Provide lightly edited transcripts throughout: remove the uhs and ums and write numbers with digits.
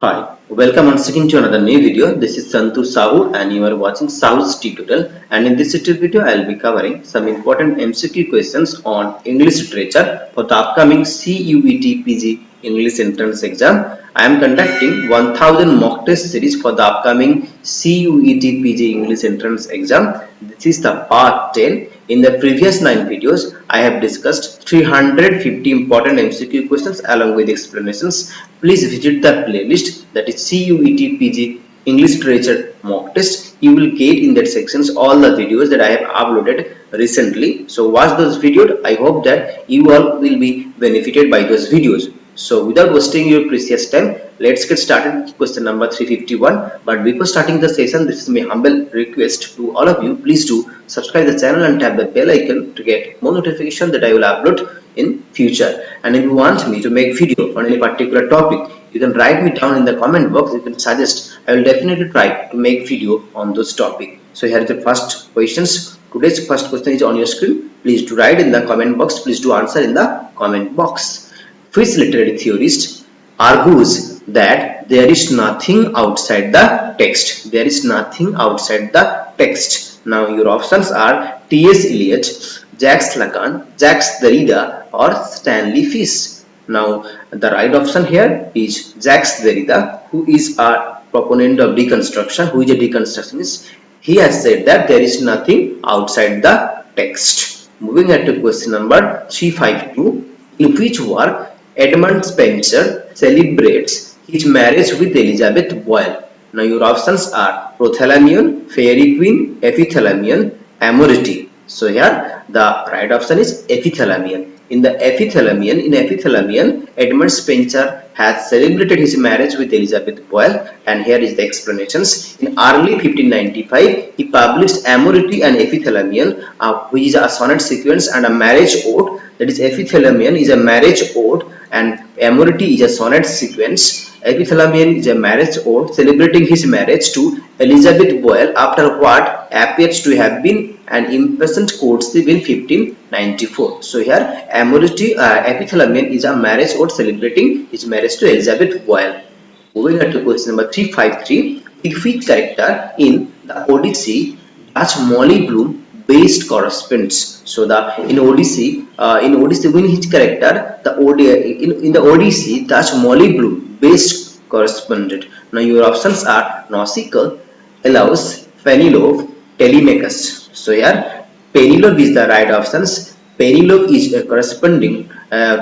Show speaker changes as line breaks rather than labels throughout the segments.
Hi, welcome once again to another new video. This is Santu Sahu and you are watching Sahu's tutorial, and in this tutorial video I will be covering some important MCQ questions on English literature for the upcoming CUET PG English entrance exam. I am conducting 1000 mock test series for the upcoming CUET PG English entrance exam. This is the part 10. In the previous 9 videos, I have discussed 350 important MCQ questions along with explanations. Please visit the playlist, that is CUET PG English Literature mock test. You will get in that sections all the videos that I have uploaded recently. So watch those videos. I hope that you all will be benefited by those videos. So without wasting your precious time, let's get started with question number 351. But before starting the session, this is my humble request to all of you. Please do subscribe the channel and tap the bell icon to get more notification that I will upload in future. And if you want me to make video on any particular topic, you can write me down in the comment box. You can suggest. I will definitely try to make video on those topic. So here is the first questions. Today's first question is on your screen. Please do write in the comment box. Please do answer in the comment box. Which literary theorist argues that there is nothing outside the text? There is nothing outside the text. Now your options are T.S. Eliot, Jacques Lacan, Jacques Derrida, or Stanley Fish. Now the right option here is Jacques Derrida, who is a proponent of deconstruction, who is a deconstructionist. He has said that there is nothing outside the text. Moving on to question number 352. In which work Edmund Spenser celebrates his marriage with Elizabeth Boyle? Now your options are Prothalamion, Fairy Queen, Epithalamion, Amority. So here the right option is Epithalamion. In Epithalamion, Edmund Spenser has celebrated his marriage with Elizabeth Boyle, and here is the explanations. In early 1595, he published Amority and Epithalamion, which is a sonnet sequence and a marriage ode. That is, Epithalamion is a marriage ode and Amority is a sonnet sequence. Epithalamion is a marriage ode celebrating his marriage to Elizabeth Boyle after what appears to have been an impatient courtship in 1594. So here Epithalamion is a marriage ode celebrating his marriage to Elizabeth Boyle. Moving on to question number 353. With which character in the Odyssey does Molly Bloom based corresponds? So in Odyssey, when his character in the Odyssey does Molly Bloom based corresponded? Now your options are Nausicaa, Elos, Penelope, Telemachus. So here Penelope is the right options. Penelope is corresponding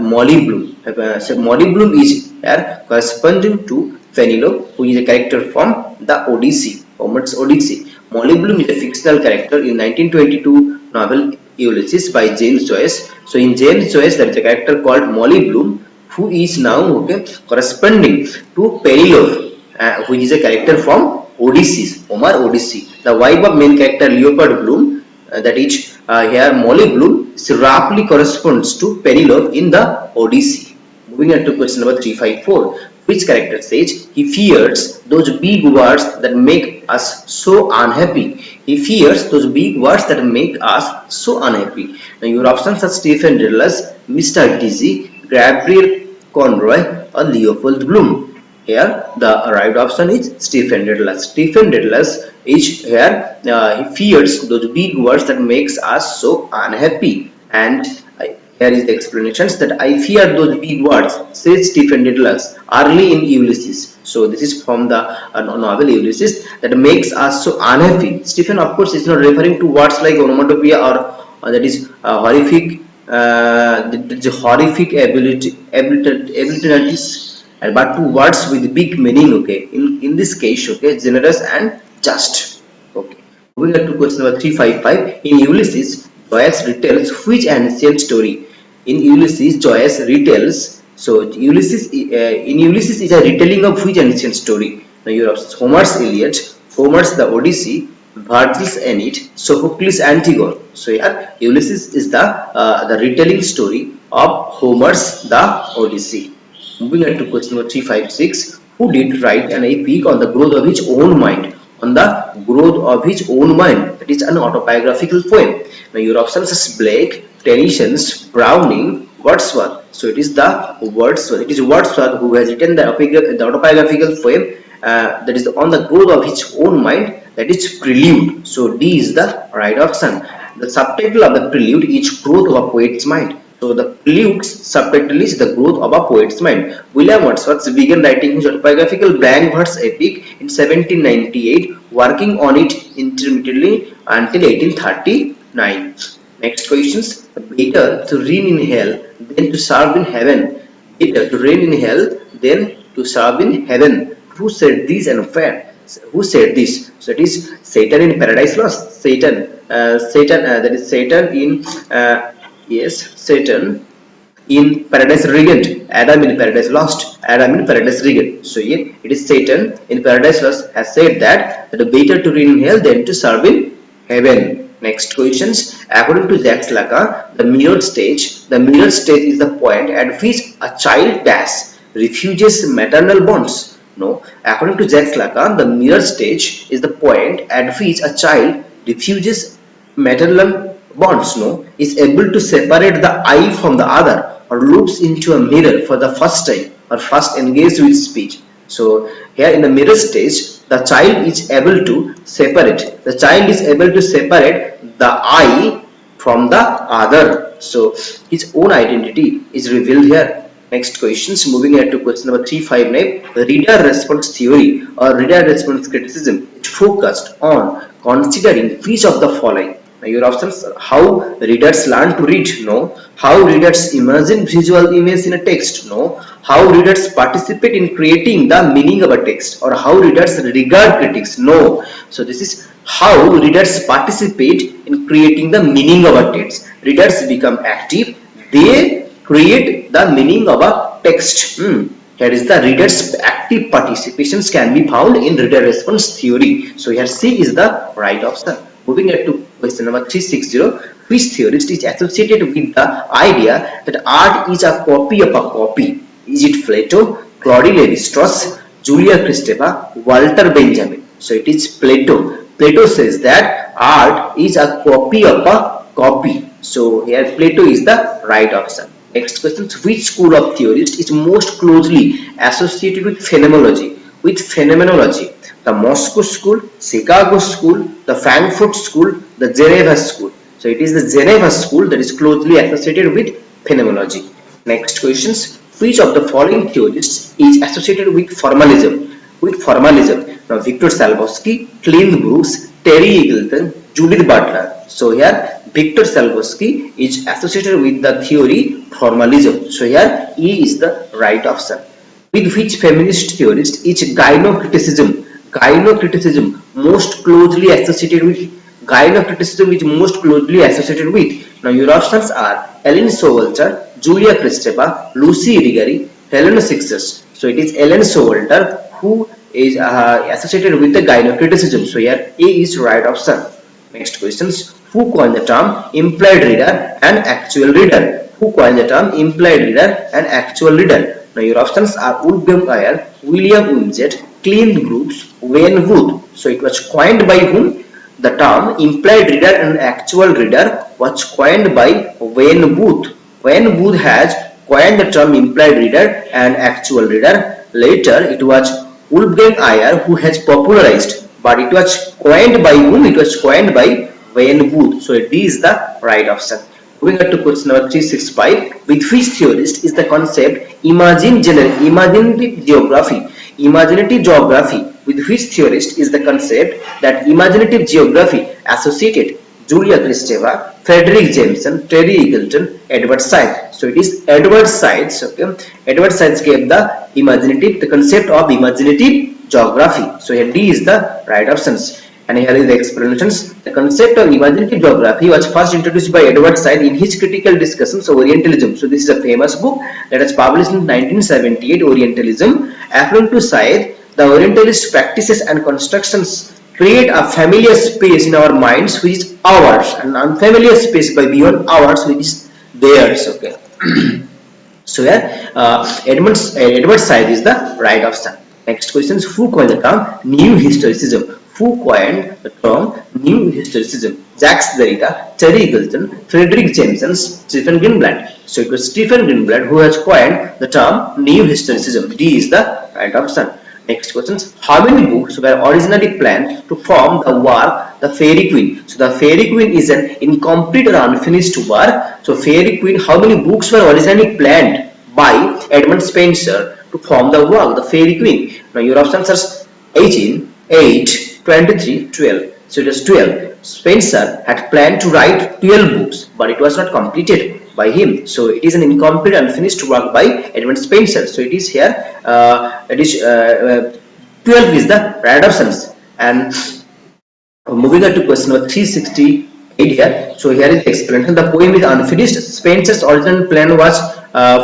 Molly Bloom. So Molly Bloom is here corresponding to Penelope, who is a character from the Odyssey, Homer's Odyssey. Molly Bloom is a fictional character in 1922 novel Ulysses by James Joyce. So in James Joyce, there is a character called Molly Bloom, who is now corresponding to Penelope, which is a character from Ulysses, Homer Odyssey. The wife of main character Leopard Bloom, that is here Molly Bloom, roughly corresponds to Penelope in the Odyssey. Moving on to question number 354. Which character says he fears those big words that make us so unhappy? He fears those big words that make us so unhappy. Now your options are Stephen Dedalus, Mr. Dizzy, Gabriel Conroy, or Leopold Bloom. Here the right option is Stephen Dedalus. Stephen Dedalus is here he fears those big words that makes us so unhappy, and here is the explanations that I fear those big words, says Stephen Dedalus early in Ulysses. So this is from the novel Ulysses, that makes us so unhappy. Stephen, of course, is not referring to words like onomatopoeia or that is horrific, the horrific abilities, but to words with big meaning. Okay, in this case, okay, generous and just. Okay, moving on to question number 355. In Ulysses, Joyce retells which ancient story? In Ulysses, Joyce retells. So Ulysses in Ulysses is a retelling of which ancient story? Now you have Homer's Iliad, Homer's the Odyssey, Virgil's Aeneid, Sophocles' Antigone. So here Ulysses is the retelling story of Homer's the Odyssey. Moving on to question number 356. Who did write an epic on the growth of his own mind? On the growth of his own mind. That is an autobiographical poem. Now your options are Blake, Tennyson, Browning, Wordsworth. So it is Wordsworth who has written the autobiographical poem that is on the growth of his own mind, that is Prelude. So D is the right option. The subtitle of the Prelude is Growth of a Poet's Mind. So the Prelude's subtitle is The Growth of a Poet's Mind. William Wordsworth began writing his autobiographical blank verse epic in 1798, working on it intermittently until 1839. Next questions. Better to reign in hell than to serve in heaven. Better to reign in hell than to serve in heaven. Who said this and where? Who said this? So it is Satan in Paradise Lost. That is Satan in Satan in Paradise Regent. Adam in Paradise Lost. Adam in Paradise Regent. So here it is Satan in Paradise Lost has said that it is better to reign in hell than to serve in heaven. Next questions. According to Jacques Lacan, the mirror stage is the point at which a child refuses maternal bonds. No, according to Jacques Lacan, the mirror stage is the point at which a child refuses maternal bonds. No, is able to separate the eye from the other, or looks into a mirror for the first time, or first engaged with speech. So here in the mirror stage, the child is able to separate. The child is able to separate the I from the other. So his own identity is revealed here. Next questions. Moving ahead to question number 359. Reader response theory or reader response criticism is focused on considering which of the following. Now your options are how readers learn to read, no. How readers imagine visual image in a text, no. How readers participate in creating the meaning of a text, or how readers regard critics, no. So this is how readers participate in creating the meaning of a text. Readers become active, they create the meaning of a text. Here is the reader's active participations can be found in reader response theory. So here C is the right option. Moving ahead to question number 360. Which theorist is associated with the idea that art is a copy of a copy? Is it Plato, Claude Lévi-Strauss, Julia Kristeva, Walter Benjamin? So it is Plato. Plato says that art is a copy of a copy. So here Plato is the right option. Next question. Which school of theorist is most closely associated with phenomenology? The Moscow school, Chicago school, the Frankfurt school, the Geneva school. So it is the Geneva school that is closely associated with phenomenology. Next questions. Which of the following theorists is associated with formalism? Now Victor Salvosky, Clint Brooks, Terry Eagleton, Judith Butler. So here Victor Salvosky is associated with the theory formalism. So here E is the right option. With which feminist theorist is gynocriticism most closely associated with? Gynocriticism is most closely associated with. Now your options are Ellen Showalter, Julia Kristeva, Lucy Irigaray, Helen Sixers. So it is Ellen Showalter who is associated with the gynocriticism. So here A is right option. Next questions. Who coined the term implied reader and actual reader? Now your options are Wolfgang Iyer, William Wimsett, Clint Brooks, Wayne Booth. So it was coined by whom? The term implied reader and actual reader was coined by Wayne Booth. Wayne Booth has coined the term implied reader and actual reader. Later it was Wolfgang Iyer who has popularized, but it was coined by whom? It was coined by Wayne Booth. So D is the right option. Moving on to question number 365. With which theorist is the concept imaginative geography? With which theorist is the concept that imaginative geography associated? Julia Kristeva, Frederick Jameson, Terry Eagleton, Edward Said. So it is Edward Said. Okay. Edward Said gave the concept of imaginative geography. So here D is the right options. And here is the explanations. The concept of imaginative geography was first introduced by Edward Said in his critical discussions of Orientalism. So this is a famous book that was published in 1978, Orientalism. According to Said, the Orientalist practices and constructions create a familiar space in our minds which is ours, and unfamiliar space by beyond ours which is theirs. Okay. So here Edward Said is the right option. Next question is who coined the term New Historicism? Jacques Derrida, Terry Eagleton, Frederick Jameson, Stephen Greenblatt. So it was Stephen Greenblatt who has coined the term New Historicism. D is the right option. Next questions. How many books were originally planned to form the work The Fairy Queen? So the Fairy Queen is an incomplete or unfinished work. So Fairy Queen, how many books were originally planned by Edmund Spenser to form the work The Fairy Queen? Now your options are 18, 8, 23, 12. So it is 12. Spenser had planned to write 12 books, but it was not completed by him. So it is an incomplete, unfinished work by Edmund Spenser. So it is here. 12 is the right options. And moving on to question number 368 here. So here is the explanation. The poem is unfinished. Spenser's original plan was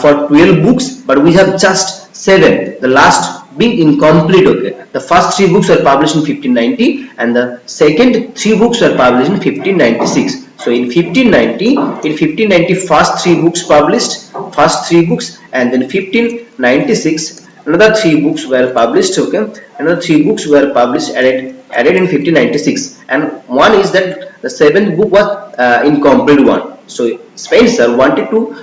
for 12 books, but we have just 7. The last being incomplete. Okay, the first 3 books were published in 1590 and the second 3 books were published in 1596. So in 1590 first 3 books published, first 3 books, and then 1596 another 3 books were published. Okay, another 3 books were published, added in 1596, and one is that the 7th book was incomplete one. So Spenser wanted to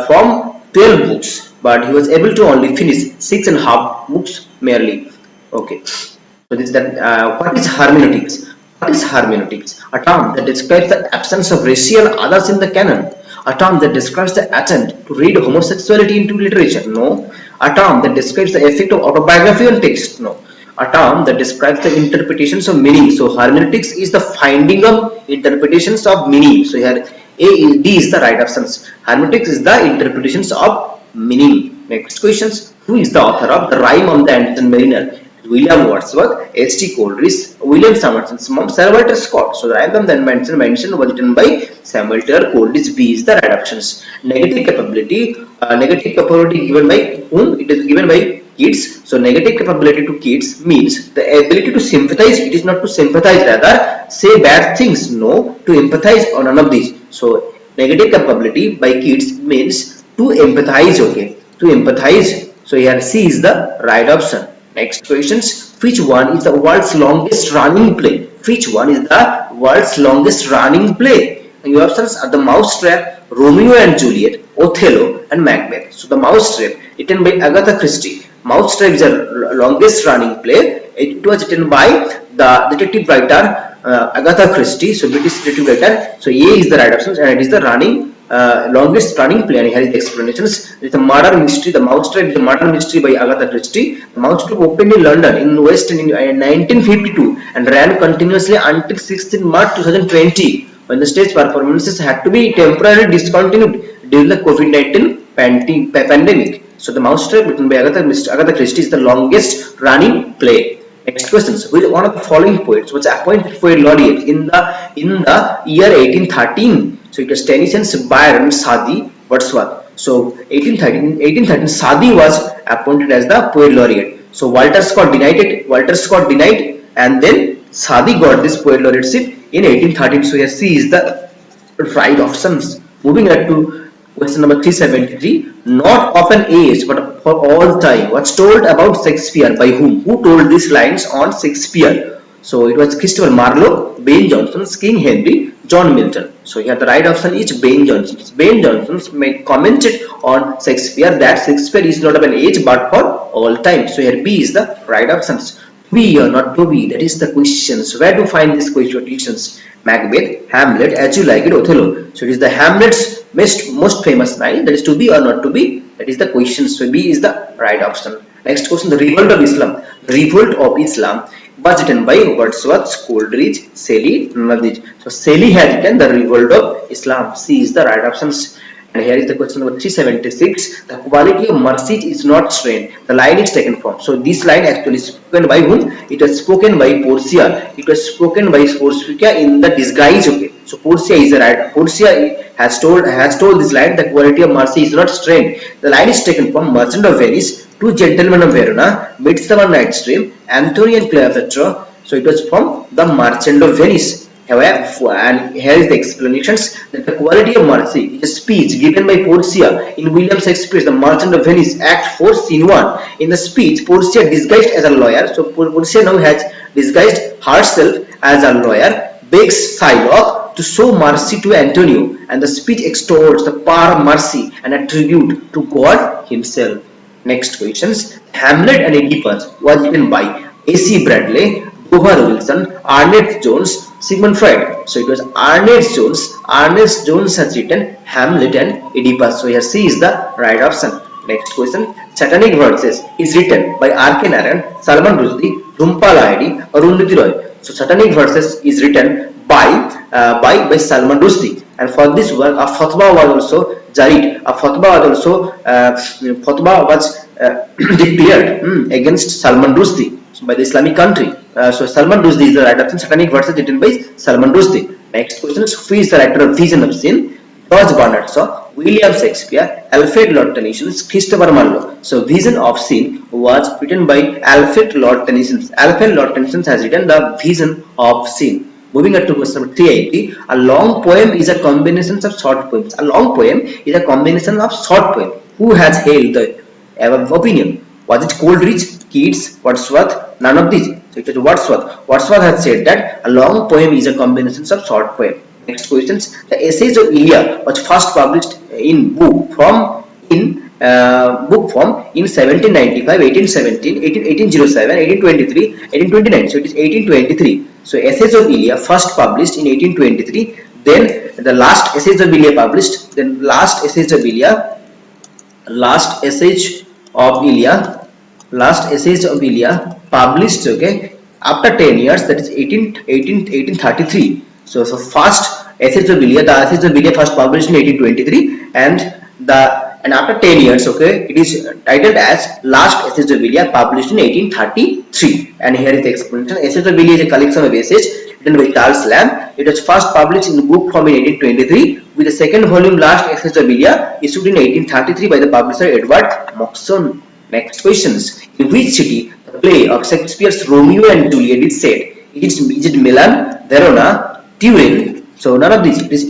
form 12 books, but he was able to only finish 6.5 books merely. Okay, so this is that. What is hermeneutics? What is hermeneutics? A term that describes the absence of racial others in the canon. A term that describes the attempt to read homosexuality into literature. No. A term that describes the effect of autobiography on text. No. A term that describes the interpretations of meaning. So hermeneutics is the finding of interpretations of meaning. So here D is the right options. Hermeneutics is the interpretations of meaning. Next questions. Who is the author of The Rime of the Ancient Mariner? William Wordsworth, H.T. Coleridge, William Summerson's mom, Sir Walter Scott. So the Rime of the Ancient Mariner was written by Samuel Taylor Coleridge. B is the right options. Negative capability given by whom? It is given by kids. So negative capability to kids means the ability to sympathize. It is not to sympathize, rather say bad things. No, to empathize on none of these. So negative capability by kids means to empathize. Okay, to empathize. So here C is the right option. Next questions. Which one is the world's longest running play? Which one is the world's longest running play? And your options are The Mousetrap, Romeo and Juliet, Othello, and Macbeth. So the Mousetrap, written by Agatha Christie. Mousetrap is the longest running play. It was written by the detective writer Agatha Christie. So British detective writer. So A is the right option, and it is the longest running play. And here is the explanations. It's a murder mystery. The Mousetrap is a murder mystery by Agatha Christie. The Mousetrap opened in London in West in 1952 and ran continuously until 16 March 2020. When the stage performances had to be temporarily discontinued during the COVID-19 pandemic. So the Mousetrap, written by Agatha Christie, is the longest running play. Next questions. Which one of the following poets was appointed poet laureate in the year 1813? So it was Tennyson, Byron, Sadi, Wordsworth. So 1813 Sadi was appointed as the poet laureate. So Walter Scott denied, and then Sadi got this poet laureateship in 1813. So here C is the right options. Moving on to question number 373. Not of an age but for all time. What's told about Shakespeare by whom? Who told these lines on Shakespeare? So it was Christopher Marlowe, Ben Jonson, King Henry, John Milton. So here the right option is Ben Jonson. Ben Jonson commented on Shakespeare that Shakespeare is not of an age but for all time. So here B is the right options. To be or not to be, that is the questions. Where to find these questions? Macbeth, Hamlet, As You Like It, Othello. So it is the Hamlet's most famous line, that is to be or not to be. That is the question. So B is the right option. Next question. The Revolt of Islam. The Revolt of Islam was written by Wordsworth, Coleridge, Shelley, none of these. So Shelley has written The Revolt of Islam. C is the right options. And here is the question number 376. The quality of mercy is not strained. The line is taken from. So this line actually is spoken by whom? It was spoken by Portia. It was spoken by Portia in the disguise. Okay. So Portia is the right. Portia has told this line. The quality of mercy is not strained. The line is taken from Merchant of Venice, Two Gentlemen of Verona, Midsummer Night's Dream, Antony and Cleopatra. So it was from the Merchant of Venice. However, and here is the explanations, that the quality of mercy is a speech given by Portia in William Shakespeare's The Merchant of Venice, Act 4, Scene 1. In the speech, Portia disguised as a lawyer. So Portia now has disguised herself as a lawyer, begs Shylock to show mercy to Antonio, and the speech extols the power of mercy and a tribute to God himself. Next questions. Hamlet and Oedipus was written by A.C. Bradley, Dover Wilson, Ernest Jones, Sigmund Freud. So it was Ernest Jones. Ernest Jones has written Hamlet and Oedipus. So here C is the right option. Next question. Satanic Verses is written by R.K. Narayan, Salman Rushdie, Jhumpa Lahiri, Arundhati Roy. So Satanic Verses is written by Salman Rushdie, and for this work a fatwa was also jarid. A fatwa was also declared against Salman Rushdie by the Islamic country. So Salman Rushdie is the right option. Satanic Verses written by Salman Rushdie. Next question is, who is the writer of Vision of Sin? George Bernard Shaw, William Shakespeare, Alfred Lord Tennyson, Christopher Marlowe. So Vision of Sin was written by Alfred Lord Tennyson. Alfred Lord Tennyson has written the Vision of Sin. Moving on to question number 380. A long poem is a combination of short poems. A long poem is a combination of short poems. Who has held the above opinion? Was it Coleridge, Keats, Wordsworth? None of these. So it is Wordsworth. Wordsworth has said that a long poem is a combination of short poems. Next questions. The Essays of Elia was first published in book form in 1795, 1817, 1807, 1823, 1829. So it is 1823. So Essays of Elia first published in 1823. Then the last Essays of Elia published. Then last Essays of Elia published, okay, after 10 years, that is 1833. So first Essays of Elia, the Essays of Elia first published in 1823, and after 10 years, okay, it is titled as Last Essays of Elia, published in 1833. And here is the explanation. Essays of Elia is a collection of essays written by Charles Lamb. It was first published in book form in 1823, with the second volume Last Essays of Elia issued in 1833 by the publisher Edward Moxon. Next questions. In which city the play of Shakespeare's Romeo and Juliet is set? Is it Milan, Verona, Turin? So none of these. It is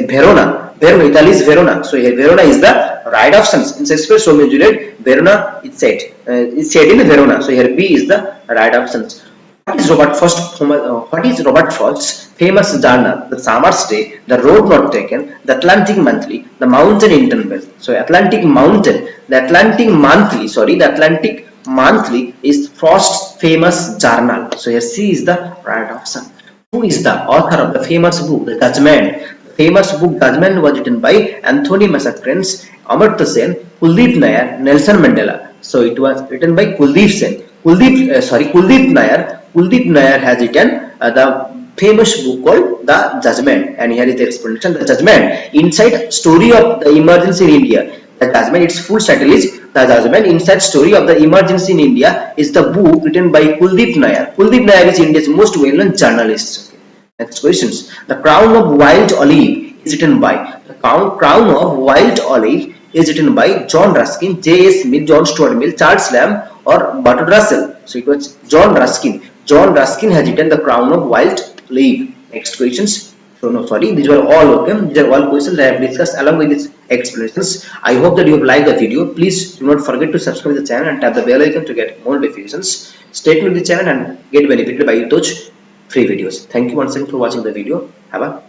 Verona. Italy is Verona. So here Verona is the right option. In Shakespeare's Romeo and Juliet, Verona is set. It's set in Verona. So here B is the right option. What is Robert Frost's famous journal? The Summer's Day, The Road Not Taken, The Atlantic Monthly, The Mountain Interval. So the Atlantic Monthly is Frost's famous journal. So here C is the right option. Who is the author of the famous book, The Judgment? The famous book Judgment was written by Anthony Massakrens, Amartya Sen, Kuldeep Nayar, Nelson Mandela. So it was written by Kuldeep Nayar. Kuldeep Nayar has written the famous book called The Judgment, and here is the explanation. The Judgment, inside story of the emergency in India. The Judgment, its full title is The Judgment, Inside Story of the Emergency in India, is the book written by Kuldeep Nayar. Kuldeep Nayar is India's most well-known journalist. Okay. Next questions. The Crown of Wild Olive is written by John Ruskin, J.S. Mill, John Stuart Mill, Charles Lamb, or Bertrand Russell. So it was John Ruskin. John Ruskin has written The Crown of Wild Olive. Next questions. So no, sorry, these were all okay. These are all questions I have discussed along with these explanations. I hope that you have liked the video. Please do not forget to subscribe to the channel and tap the bell icon to get more notifications. Stay tuned with the channel and get benefited by those free videos. Thank you once again for watching the video. Have a